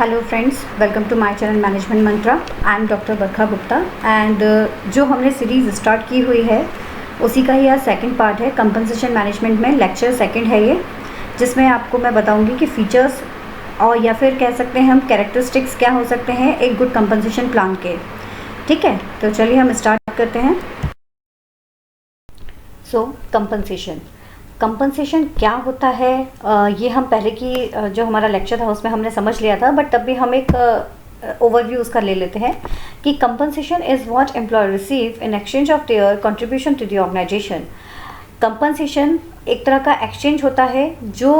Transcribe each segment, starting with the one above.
Hello friends, welcome to my channel management Mantra. I am doctor Barkha Gupta and जो हमने series start की हुई है उसी का ही आज सेकंड पार्ट है। कंपनसेशन मैनेजमेंट में लेक्चर सेकंड है ये, जिसमें आपको मैं बताऊंगी कि फीचर्स और या फिर कह सकते हैं हम कैरेक्टरिस्टिक्स क्या हो सकते हैं एक गुड कंपनसेशन प्लान के। ठीक है, तो चलिए हम स्टार्ट करते हैं। कंपनसेशन क्या होता है, ये हम पहले की जो हमारा लेक्चर था उसमें हमने समझ लिया था, बट तब भी हम एक ओवरव्यू उसका ले लेते हैं कि compensation is what employ receive in exchange of their contribution to the organization. Compensation एक तरह का एक्सचेंज होता है जो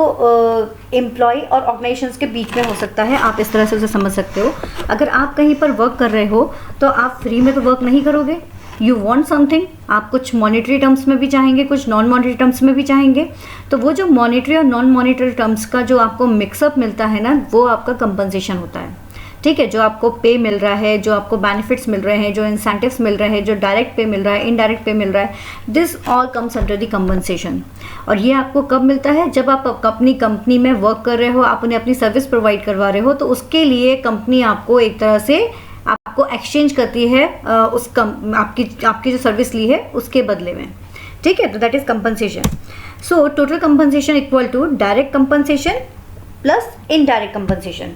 एम्प्लॉय और ऑर्गेनाइजेशंस के बीच में हो सकता है। आप इस तरह से उसे समझ सकते हो। अगर आप कहीं पर वर्क कर रहे हो तो आप फ्री में तो वर्क नहीं करोगे। यू वॉन्ट समथिंग, आप कुछ मॉनेटरी टर्म्स में भी चाहेंगे, कुछ नॉन मॉनेटरी टर्म्स में भी चाहेंगे। तो वो जो मॉनेटरी और नॉन मॉनेटरी टर्म्स का जो आपको मिक्सअप मिलता है ना, वो आपका कंपनसेशन होता है। ठीक है, जो आपको पे मिल रहा है, जो आपको बेनिफिट्स मिल रहे हैं, जो इंसेंटिव्स मिल रहे हैं, जो डायरेक्ट पे मिल रहा है, इनडायरेक्ट पे मिल रहा है, this all comes under the compensation. और ये आपको कब मिलता है? जब आप अपनी कंपनी में वर्क कर रहे हो, आप उन्हें अपनी सर्विस प्रोवाइड करवा रहे हो, तो उसके लिए कंपनी आपको एक तरह से आपको एक्सचेंज करती है आपकी जो सर्विस ली है उसके बदले में। ठीक है, तो that is compensation. So total compensation equal to direct compensation plus indirect compensation.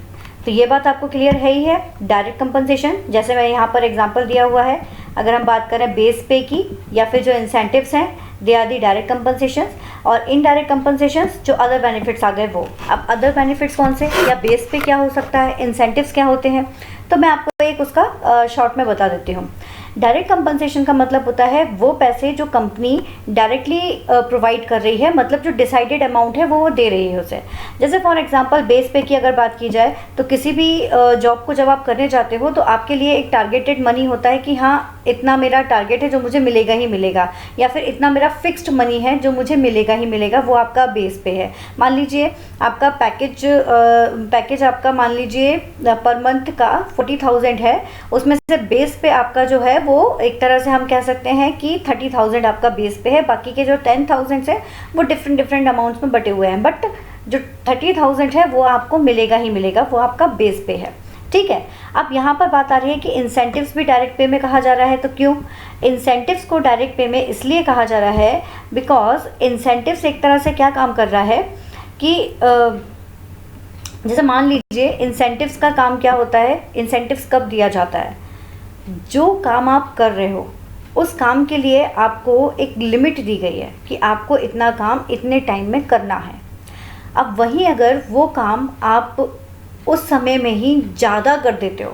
तो ये बात आपको क्लियर है ही है। डायरेक्ट कंपनसेशन, जैसे मैं यहाँ पर एग्जांपल दिया हुआ है, अगर हम बात करें बेस पे की या फिर जो इंसेंटिव्स हैं, they are the direct compensation. और इनडायरेक्ट कंपनसेशन जो अदर बेनिफिट्स आ गए वो। अब अदर बेनिफिट्स कौन से, या बेस पे क्या हो सकता है, इंसेंटिव्स क्या होते हैं, तो मैं आपको एक उसका शॉर्ट में बता देती हूँ। डायरेक्ट कंपनसेशन का मतलब होता है वो पैसे जो कंपनी डायरेक्टली प्रोवाइड कर रही है, मतलब जो डिसाइडेड अमाउंट है वो दे रही है उसे। जैसे फॉर एग्जांपल बेस पे की अगर बात की जाए तो किसी भी जॉब को जब आप करने जाते हो तो आपके लिए एक टारगेटेड मनी होता है कि हाँ इतना मेरा टारगेट है जो मुझे मिलेगा ही मिलेगा, या फिर इतना मेरा फिक्स्ड मनी है जो मुझे मिलेगा ही मिलेगा, वो आपका बेस पे है। मान लीजिए आपका पैकेज आपका मान लीजिए पर मंथ का 40,000 है, उसमें से बेस पे आपका जो है वो एक तरह से हम कह सकते हैं कि 30,000 आपका बेस पे है। बाकी के जो 10,000 है वो डिफरेंट अमाउंट्स में बटे हुए हैं, बट जो 30,000 है वो आपको मिलेगा ही मिलेगा, वो आपका बेस पे है। ठीक है, अब यहाँ पर बात आ रही है कि इंसेंटिव्स भी डायरेक्ट पे में कहा जा रहा है। तो क्यों इंसेंटिव्स को डायरेक्ट पे में इसलिए कहा जा रहा है बिकॉज इंसेंटिव्स एक तरह से क्या काम कर रहा है कि जैसे मान लीजिए इंसेंटिव्स का काम क्या होता है, इंसेंटिव्स कब दिया जाता है, जो काम आप कर रहे हो उस काम के लिए आपको एक लिमिट दी गई है कि आपको इतना काम इतने टाइम में करना है। अब वहीं अगर वो काम आप उस समय में ही ज़्यादा कर देते हो,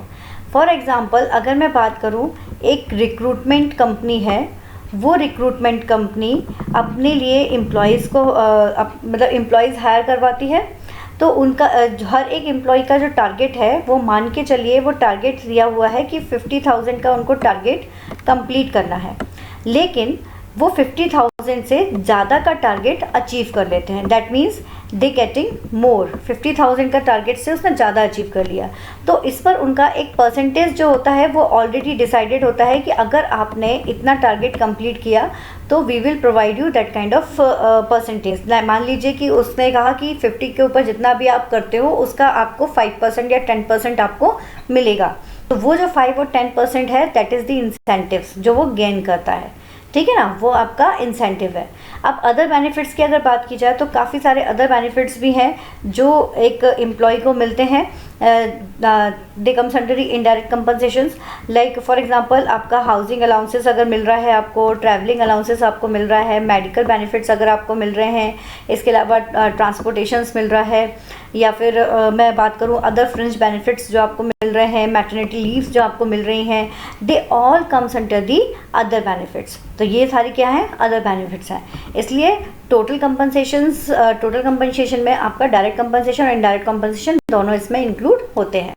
फॉर एग्ज़ाम्पल अगर मैं बात करूँ, एक रिक्रूटमेंट कंपनी है, वो रिक्रूटमेंट कंपनी अपने लिए एम्प्लॉयज़ को मतलब एम्प्लॉयज़ हायर करवाती है, तो उनका हर एक एम्प्लॉय का जो टारगेट है वो मान के चलिए, वो टारगेट दिया हुआ है कि 50,000 का उनको टारगेट कंप्लीट करना है, लेकिन वो 50,000 से ज़्यादा का टारगेट अचीव कर लेते हैं। That means they getting more, 50,000 का टारगेट से उसने ज़्यादा अचीव कर लिया। तो इस पर उनका एक परसेंटेज जो होता है वो ऑलरेडी डिसाइडेड होता है कि अगर आपने इतना टारगेट कंप्लीट किया तो we will provide you that kind of percentage. मान लीजिए कि उसने कहा कि 50 के ऊपर जितना भी आप करते हो उसका आपको 5% या 10% आपको मिलेगा। तो वो जो 5 और 10% है दैट इज़ द इंसेंटिव्स जो वो गेन करता है। ठीक है ना, वो आपका इंसेंटिव है। अब अदर बेनिफिट्स की अगर बात की जाए तो काफ़ी सारे अदर बेनिफिट्स भी हैं जो एक एम्प्लॉय को मिलते हैं। They comes under indirect कंपनसेशंस, like for example आपका हाउसिंग अलाउंसेस अगर मिल रहा है, आपको ट्रैवलिंग अलाउंसेस आपको मिल रहा है, मेडिकल बेनिफिट्स अगर आपको मिल रहे हैं, इसके अलावा ट्रांसपोर्टेशंस मिल रहा है, या फिर मैं बात करूं अदर फ्रिंज बेनिफिट्स जो आपको मिल रहे हैं, मैटरनिटी लीव्स जो आपको मिल रही हैं, they all comes under the other benefits. तो ये सारी क्या है, अदर बेनिफिट्स हैं। इसलिए टोटल कंपनसेशन में आपका डायरेक्ट कंपनसेशन और इनडायरेक्ट कंपनसेशन दोनों इसमें इंक्लूड होते हैं।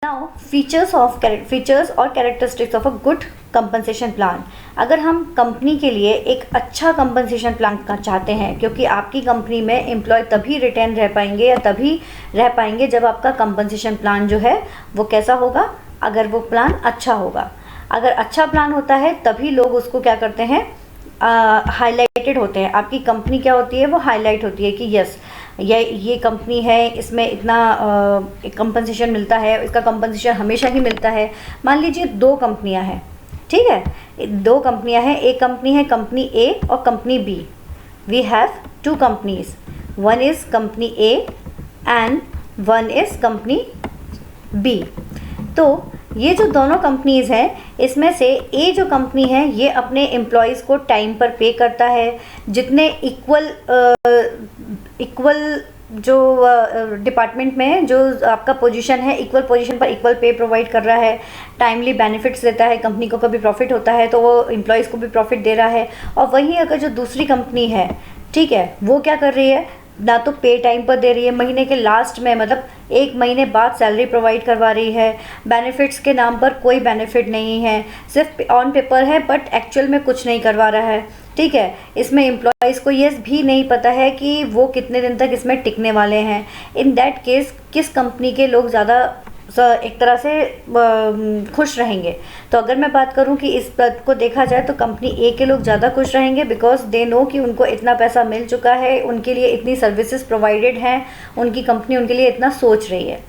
नाउ फीचर्स और characteristics of a good compensation plan. अगर हम कंपनी के लिए एक अच्छा कंपनसेशन प्लान चाहते हैं, क्योंकि आपकी कंपनी में एम्प्लॉय तभी रिटेन रह पाएंगे या तभी रह पाएंगे जब आपका कंपनसेशन प्लान जो है वो कैसा होगा, अगर वो प्लान अच्छा होगा। अगर अच्छा प्लान होता है तभी लोग उसको क्या करते हैं, हाईलाइटेड होते हैं। आपकी कंपनी क्या होती है, वो हाईलाइट होती है कि यस ये कंपनी है, इसमें इतना कंपनसेशन मिलता है, इसका कंपनसेशन हमेशा ही मिलता है। मान लीजिए 2 कंपनियां हैं, ठीक है, 2 कंपनियां हैं, एक कंपनी है कंपनी ए और company B. We have 2 companies, one is company A and one is company B. तो ये जो दोनों कंपनीज़ हैं, इसमें से ए जो कंपनी है ये अपने एम्प्लॉयज़ को टाइम पर पे करता है, जितने इक्वल जो डिपार्टमेंट में जो आपका पोजीशन है, इक्वल पोजीशन पर इक्वल पे प्रोवाइड कर रहा है, टाइमली बेनिफिट्स देता है, कंपनी को कभी प्रॉफिट होता है तो वो एम्प्लॉयज़ को भी प्रॉफिट दे रहा है। और वहीं अगर जो दूसरी कंपनी है, ठीक है, वो क्या कर रही है, ना तो पे टाइम पर दे रही है, महीने के लास्ट में मतलब 1 महीने बाद सैलरी प्रोवाइड करवा रही है, बेनिफिट्स के नाम पर कोई बेनिफिट नहीं है, सिर्फ ऑन पेपर है बट एक्चुअल में कुछ नहीं करवा रहा है, ठीक है। इसमें एम्प्लॉयज़ को ये भी नहीं पता है कि वो कितने दिन तक इसमें टिकने वाले हैं। इन दैट केस किस कंपनी के लोग ज़्यादा एक तरह से खुश रहेंगे? तो अगर मैं बात करूं कि इस बात को देखा जाए तो कंपनी ए के लोग ज़्यादा खुश रहेंगे, बिकॉज दे नो कि उनको इतना पैसा मिल चुका है, उनके लिए इतनी सर्विसेज प्रोवाइडेड हैं, उनकी कंपनी उनके लिए इतना सोच रही है।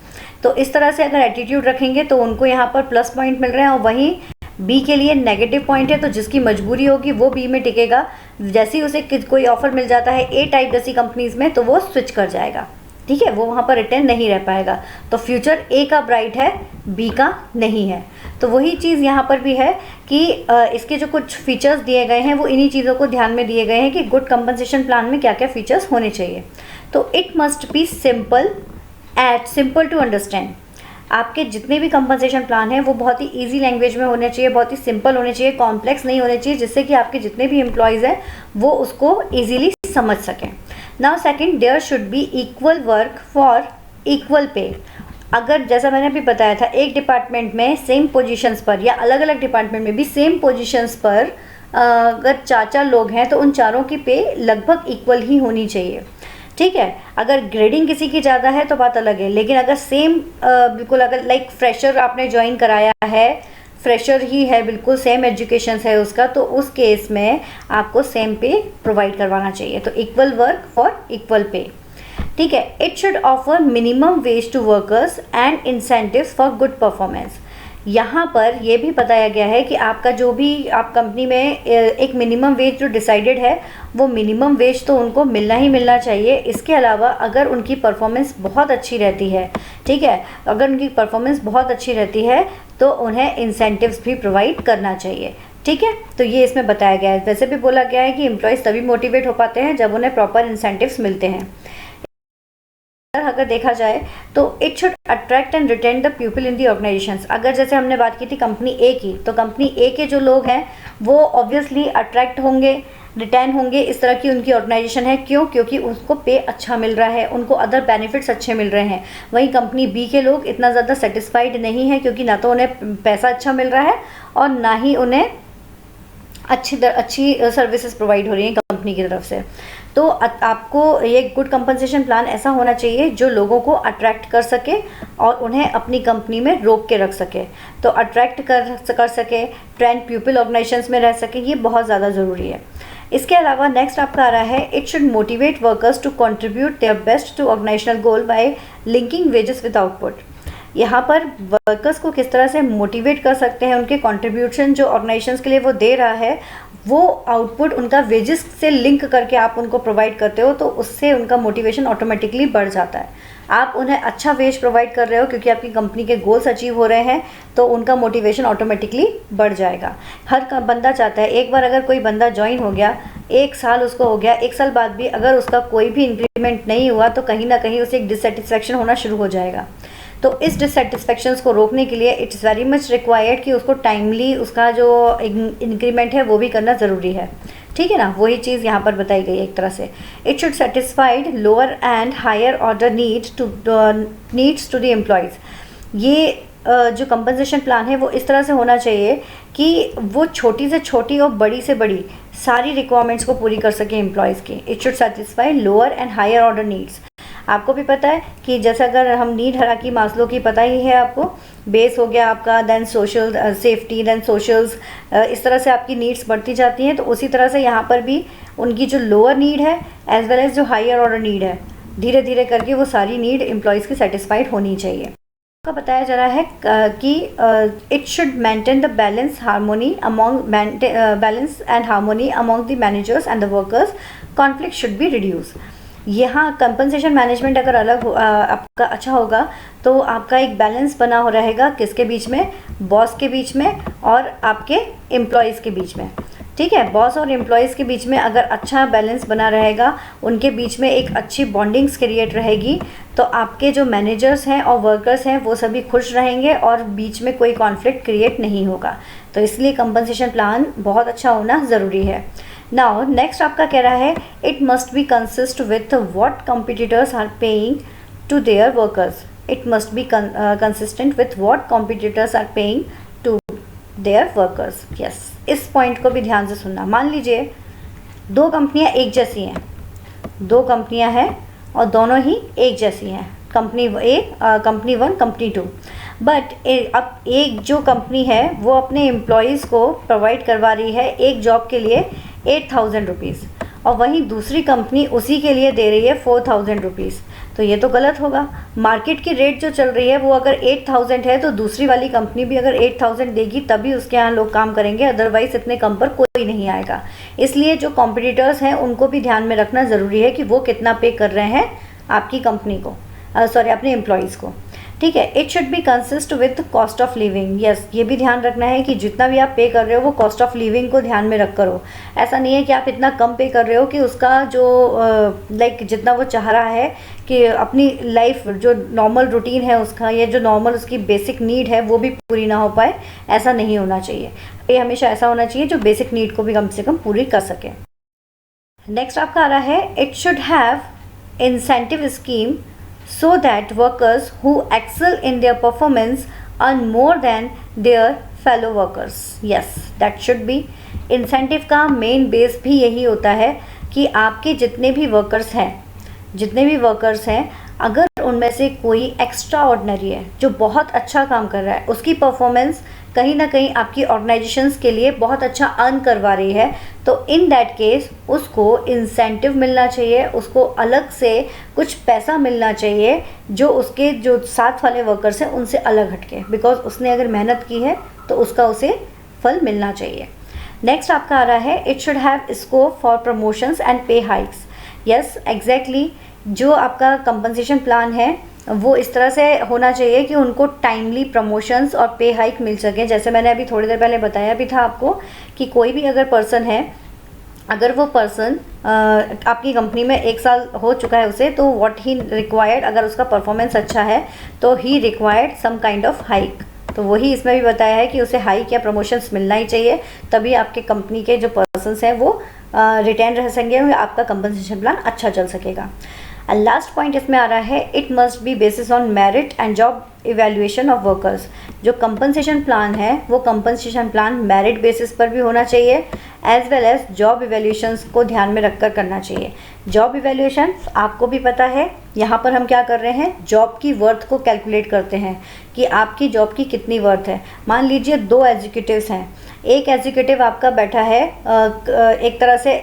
तो इस तरह से अगर एटीट्यूड रखेंगे तो उनको यहाँ पर प्लस पॉइंट मिल रहे हैं, और वहीं बी के लिए नेगेटिव पॉइंट है। तो जिसकी मजबूरी होगी वो बी में टिकेगा, जैसे ही उसे कोई ऑफर मिल जाता है ए टाइप जैसी कंपनीज़ में तो वो स्विच कर जाएगा, ठीक है, वो वहाँ पर रिटेन नहीं रह पाएगा। तो फ्यूचर ए का ब्राइट है, बी का नहीं है। तो वही चीज़ यहाँ पर भी है कि इसके जो कुछ फीचर्स दिए गए हैं वो इन्हीं चीज़ों को ध्यान में दिए गए हैं कि गुड कंपनसेशन प्लान में क्या क्या फीचर्स होने चाहिए। तो it must be simple to understand. आपके जितने भी कंपनसेशन प्लान हैं वो बहुत ही ईजी लैंग्वेज में होने चाहिए, बहुत ही सिंपल होने चाहिए, कॉम्प्लेक्स नहीं होने चाहिए, जिससे कि आपके जितने भी एम्प्लॉयज़ हैं वो उसको ईजिली समझ सकें। Now second, there should be equal work for equal pay. अगर जैसा मैंने अभी बताया था, एक डिपार्टमेंट में सेम पोजीशंस पर या अलग अलग डिपार्टमेंट में भी सेम पोजीशंस पर अगर 4 लोग हैं तो उन चारों की पे लगभग इक्वल ही होनी चाहिए, ठीक है। अगर ग्रेडिंग किसी की ज़्यादा है तो बात अलग है, लेकिन अगर सेम बिल्कुल अगर लाइक फ्रेशर आपने ज्वाइन कराया है, फ्रेशर ही है, बिल्कुल सेम एजुकेशन है उसका, तो उस केस में आपको सेम पे प्रोवाइड करवाना चाहिए। तो equal work for equal pay, ठीक है। It should offer minimum wage to workers and incentives for good performance. यहाँ पर यह भी बताया गया है कि आपका जो भी आप कंपनी में एक मिनिमम वेज जो डिसाइडेड है वो मिनिमम वेज तो उनको मिलना ही मिलना चाहिए। इसके अलावा अगर उनकी परफॉर्मेंस बहुत अच्छी रहती है, ठीक है, अगर उनकी परफॉर्मेंस बहुत अच्छी रहती है तो उन्हें इंसेंटिव्स भी प्रोवाइड करना चाहिए, ठीक है। तो ये इसमें बताया गया है। वैसे भी बोला गया है कि एम्प्लॉयज़ तभी मोटिवेट हो पाते हैं जब उन्हें प्रॉपर इंसेंटिव्स मिलते हैं। अगर देखा जाए तो it should attract and retain the people in the organisations. अगर जैसे हमने बात की थी कंपनी ए की, तो कंपनी ए के जो लोग हैं वो ऑब्वियसली अट्रैक्ट होंगे, रिटेन होंगे, इस तरह की उनकी ऑर्गेनाइजेशन है। क्यों? क्योंकि उसको पे अच्छा मिल रहा है, उनको अदर बेनिफिट्स अच्छे मिल रहे हैं। वहीं कंपनी बी के लोग इतना ज़्यादा सेटिस्फाइड नहीं है, क्योंकि ना तो उन्हें पैसा अच्छा मिल रहा है और ना ही उन्हें अच्छी सर्विसेज प्रोवाइड हो रही हैं कंपनी की तरफ से। तो आपको ये गुड कंपनसेशन प्लान ऐसा होना चाहिए जो लोगों को अट्रैक्ट कर सके और उन्हें अपनी कंपनी में रोक के रख सके। तो अट्रैक्ट कर सके, ट्रेंड पीपल ऑर्गेनाइजेशंस में रह सके, ये बहुत ज़्यादा ज़रूरी है। इसके अलावा नेक्स्ट आपका आ रहा है, it should motivate workers to contribute their best to organisational goal by linking wages with output. यहाँ पर वर्कर्स को किस तरह से मोटिवेट कर सकते हैं, उनके कंट्रीब्यूशन जो ऑर्गेनाइजेशंस के लिए वो दे रहा है वो आउटपुट उनका वेजेस से लिंक करके आप उनको प्रोवाइड करते हो, तो उससे उनका मोटिवेशन ऑटोमेटिकली बढ़ जाता है। आप उन्हें अच्छा वेज प्रोवाइड कर रहे हो क्योंकि आपकी कंपनी के गोल्स अचीव हो रहे हैं, तो उनका मोटिवेशन ऑटोमेटिकली बढ़ जाएगा। हर बंदा चाहता है, एक बार अगर कोई बंदा ज्वाइन हो गया, 1 साल उसको हो गया, 1 साल बाद भी अगर उसका कोई भी इंक्रीमेंट नहीं हुआ तो कहीं ना कहीं उसे एक डिससेटिस्फैक्शन होना शुरू हो जाएगा। तो इस डिससेटिस्फैक्शंस को रोकने के लिए इट्स वेरी मच रिक्वायर्ड कि उसको टाइमली उसका जो इंक्रीमेंट है वो भी करना ज़रूरी है, ठीक है ना। वही चीज़ यहाँ पर बताई गई है एक तरह से। It should satisfied lower and higher order needs to the employees. ये जो कंपनसेशन प्लान है वो इस तरह से होना चाहिए कि वो छोटी से छोटी और बड़ी से बड़ी सारी रिक्वायरमेंट्स को पूरी कर सके एम्प्लॉयज़ की। It should satisfy lower and higher order needs. आपको भी पता है कि जैसे अगर हम नीड हायरार्की मास्लो की पता ही है आपको, बेस हो गया आपका, then social safety, then socials, इस तरह से आपकी नीड्स बढ़ती जाती हैं। तो उसी तरह से यहाँ पर भी उनकी जो लोअर नीड है एज वेल एज जो हायर ऑर्डर नीड है धीरे धीरे करके वो सारी नीड एम्प्लॉयज़ की सेटिस्फाइड होनी चाहिए। का बताया जा रहा है कि it should maintain the balance harmony among balance and harmony among the managers and the workers, conflict should be reduce. यहाँ कंपनसेशन मैनेजमेंट अगर अलग आपका अच्छा होगा तो आपका एक बैलेंस बना हो रहेगा किसके बीच में, बॉस के बीच में और आपके एम्प्लॉयज़ के बीच में। ठीक है, बॉस और एम्प्लॉयज़ के बीच में अगर अच्छा बैलेंस बना रहेगा, उनके बीच में एक अच्छी बॉन्डिंग्स क्रिएट रहेगी, तो आपके जो मैनेजर्स हैं और वर्कर्स हैं वो सभी खुश रहेंगे और बीच में कोई कॉन्फ्लिक्ट क्रिएट नहीं होगा। तो इसलिए कंपनसेशन प्लान बहुत अच्छा होना ज़रूरी है। नाउ नेक्स्ट आपका कह रहा है it must be consist with what competitors are paying to their workers. It must be consistent with what competitors are paying to their workers. Yes, इस पॉइंट को भी ध्यान से सुनना। मान लीजिए दो कंपनियां एक जैसी हैं, दो कंपनियां हैं और दोनों ही एक जैसी हैं, कंपनी कंपनी 1 कंपनी 2, बट अब एक जो कंपनी है वो अपने एम्प्लॉयज़ को प्रोवाइड करवा रही है एक जॉब के लिए 8,000 रुपीज़ और वहीं दूसरी कंपनी उसी के लिए दे रही है 4,000 रुपीज़। तो ये तो गलत होगा। मार्केट की रेट जो चल रही है वो अगर 8,000 है तो दूसरी वाली कंपनी भी अगर 8,000 देगी तभी उसके यहाँ लोग काम करेंगे, अदरवाइज़ इतने कम पर कोई नहीं आएगा। इसलिए जो कॉम्पिटिटर्स हैं उनको भी ध्यान में रखना ज़रूरी है कि वो कितना पे कर रहे हैं आपकी कंपनी को, अपने एम्प्लॉयज़ को। ठीक है, it should be consist with cost of living. Yes, ये भी ध्यान रखना है कि जितना भी आप पे कर रहे हो वो कॉस्ट ऑफ लिविंग को ध्यान में रख कर हो। ऐसा नहीं है कि आप इतना कम पे कर रहे हो कि उसका जो जितना वो चाह रहा है कि अपनी लाइफ जो नॉर्मल रूटीन है उसका या जो नॉर्मल उसकी बेसिक नीड है वो भी पूरी ना हो पाए, ऐसा नहीं होना चाहिए। ये हमेशा ऐसा होना चाहिए जो बेसिक नीड को भी कम से कम पूरी कर सके। नेक्स्ट आपका आ रहा है it should have incentive scheme so that workers who excel in their performance earn more than their fellow workers. Yes, that should be. Incentive का मेन बेस भी यही होता है कि आपके जितने भी वर्कर्स हैं अगर उनमें से कोई एक्स्ट्रा ऑर्डिनरी है जो बहुत अच्छा काम कर रहा है, उसकी परफॉर्मेंस कहीं ना कहीं आपकी ऑर्गेनाइजेशंस के लिए बहुत अच्छा अर्न करवा रही है, तो इन दैट केस उसको इंसेंटिव मिलना चाहिए, उसको अलग से कुछ पैसा मिलना चाहिए जो उसके जो साथ वाले वर्कर्स हैं उनसे अलग हटके, बिकॉज उसने अगर मेहनत की है तो उसका उसे फल मिलना चाहिए। नेक्स्ट आपका आ रहा है it should have scope for promotions and पे हाइक्स। यस, एग्जैक्टली, जो आपका कंपनसेशन प्लान है वो इस तरह से होना चाहिए कि उनको टाइमली प्रमोशंस और पे हाइक मिल सके। जैसे मैंने अभी थोड़ी देर पहले बताया भी था आपको कि कोई भी अगर पर्सन है, अगर वो पर्सन आपकी कंपनी में 1 साल हो चुका है उसे, तो व्हाट ही रिक्वायर्ड, अगर उसका परफॉर्मेंस अच्छा है तो ही required some kind of hike. तो वही इसमें भी बताया है कि उसे हाइक या प्रमोशंस मिलना ही चाहिए, तभी आपके कंपनी के जो पर्सन्स हैं वो रिटेन रह सकेंगे और आपका कंपनसेशन प्लान अच्छा चल सकेगा। लास्ट पॉइंट इसमें आ रहा है it must B basis on merit and job evaluation of workers. जो कंपनसेशन प्लान है वो कंपनसेशन प्लान मेरिट बेसिस पर भी होना चाहिए as well as job evaluations को ध्यान में रखकर करना चाहिए। जॉब इवैल्यूएशन आपको भी पता है, यहाँ पर हम क्या कर रहे हैं, जॉब की वर्थ को कैलकुलेट करते हैं कि आपकी जॉब की कितनी वर्थ है। मान लीजिए 2 एग्जीक्यूटिव्स हैं, एक एग्जीक्यूटिव आपका बैठा है एक तरह से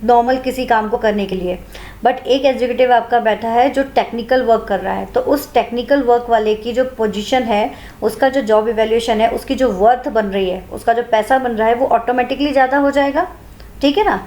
नॉर्मल किसी काम को करने के लिए, बट एक एग्जीक्यूटिव आपका बैठा है जो टेक्निकल वर्क कर रहा है, तो उस टेक्निकल वर्क वाले की जो पोजीशन है, उसका जो जॉब इवैल्यूएशन है, उसकी जो वर्थ बन रही है, उसका जो पैसा बन रहा है वो ऑटोमेटिकली ज़्यादा हो जाएगा। ठीक है ना।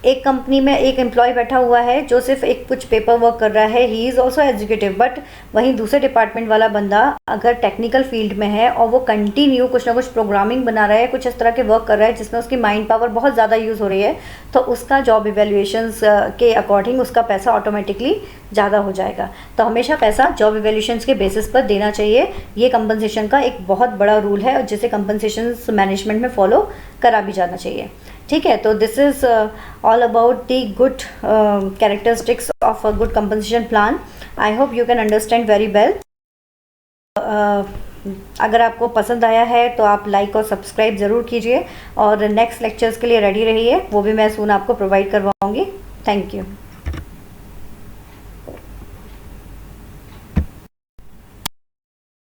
एक कंपनी में एक एम्प्लॉय बैठा हुआ है जो सिर्फ एक कुछ पेपर वर्क कर रहा है, he is also executive, but वहीं दूसरे डिपार्टमेंट वाला बंदा अगर टेक्निकल फील्ड में है और वो कंटिन्यू कुछ ना कुछ प्रोग्रामिंग बना रहा है, कुछ इस तरह के वर्क कर रहा है जिसमें उसकी माइंड पावर बहुत ज़्यादा यूज़ हो रही है, तो उसका जॉब इवैल्यूएशंस के अकॉर्डिंग उसका पैसा ऑटोमेटिकली ज़्यादा हो जाएगा। तो हमेशा पैसा जॉब इवैल्यूएशंस के बेसिस पर देना चाहिए। ये कंपनसेशन का एक बहुत बड़ा रूल है और जिसे कंपनसेशन मैनेजमेंट में फॉलो करा भी जाना चाहिए। ठीक है, तो this is all about the good characteristics of a good compensation plan. I hope you can understand very well. अगर आपको पसंद आया है तो आप लाइक और सब्सक्राइब ज़रूर कीजिए और नेक्स्ट लेक्चर्स के लिए रेडी रहिए, वो भी मैं सून आपको प्रोवाइड करवाऊँगी। Thank you.